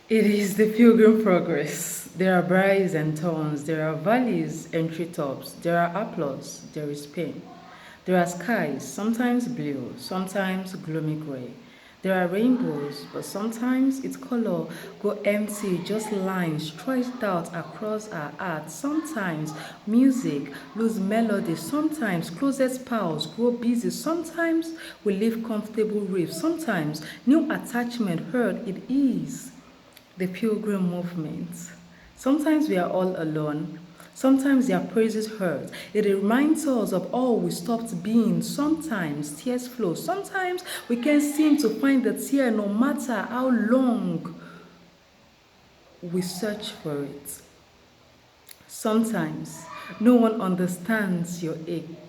It is the pilgrim progress. There are briars and thorns, there are valleys and treetops, there are applause, there is pain. There are skies, sometimes blue, sometimes gloomy gray. There are rainbows, but sometimes its color go empty, just lines stretched out across our art. Sometimes music lose melody, sometimes closet pals grow busy, sometimes we leave comfortable reefs, sometimes new attachment hurt it is the pilgrim movement. Sometimes we are all alone. Sometimes their praises hurt. It reminds us of all we stopped being. Sometimes tears flow. Sometimes we can't seem to find the tear no matter how long we search for it. Sometimes no one understands your ache.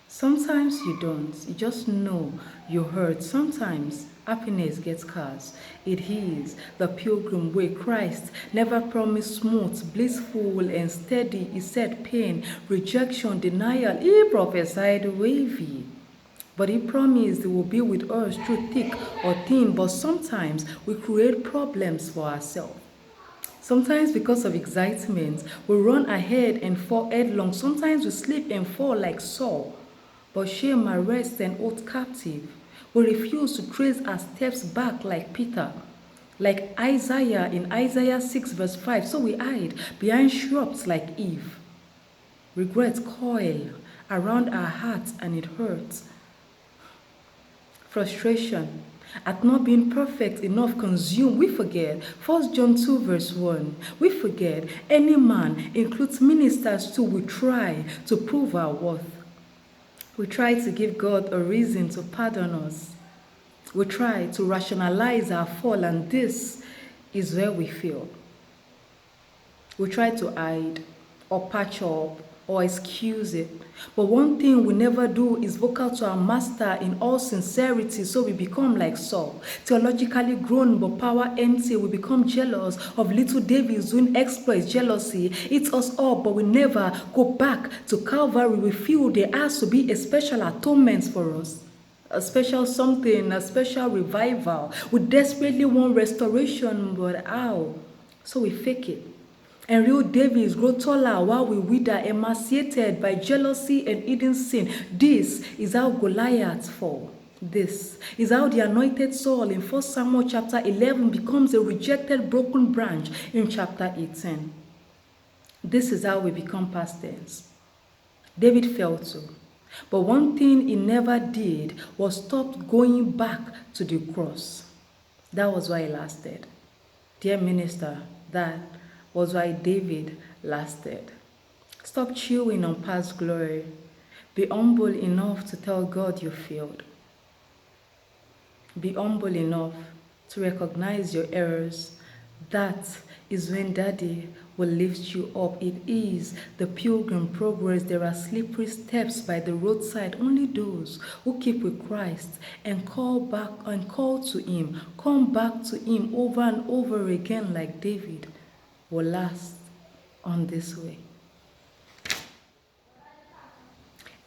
Sometimes you don't. You just know you hurt. Sometimes happiness gets cars. It is the pilgrim way. Christ never promised smooth, blissful, and steady. He said pain, rejection, denial. He prophesied wavy. But he promised he will be with us through thick or thin. But sometimes we create problems for ourselves. Sometimes because of excitement, we run ahead and fall headlong. Sometimes we slip and fall like Saul. But shame arrests and hold captive. We refuse to trace our steps back like Peter. Like Isaiah in Isaiah 6 verse 5. So we hide behind shrubs like Eve. Regrets coil around our hearts and it hurts. Frustration at not being perfect enough consume. We forget 1 John 2 verse 1. We forget any man includes ministers too. We try to prove our worth. We try to give God a reason to pardon us. We try to rationalize our fall, and this is where we fail. We try to hide or patch up or excuse it. But one thing we never do is vocal to our master in all sincerity, so we become like Saul, theologically grown but power empty. We become jealous of little Davids doing exploits. Jealousy eats us up, but we never go back to Calvary. We feel there has to be a special atonement for us. A special something, a special revival. We desperately want restoration, but how? So we fake it. And real Davids grow taller while we wither, emaciated by jealousy and hidden sin. This is how Goliath fall. This is how the anointed Saul in 1 Samuel chapter 11 becomes a rejected broken branch in chapter 18. This is how we become pastors. David fell too. But one thing he never did was stop going back to the cross. That was why he lasted. Dear minister, that was why David lasted. Stop chewing on past glory. Be humble enough to tell God you failed. Be humble enough to recognize your errors. That is when Daddy will lift you up. It is the pilgrim progress. There are slippery steps by the roadside. Only those who keep with Christ and call back and call to Him, come back to Him over and over again like David, will last on this way.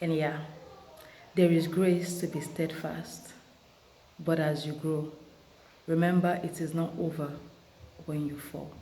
And yeah, there is grace to be steadfast. But as you grow, remember it is not over when you fall.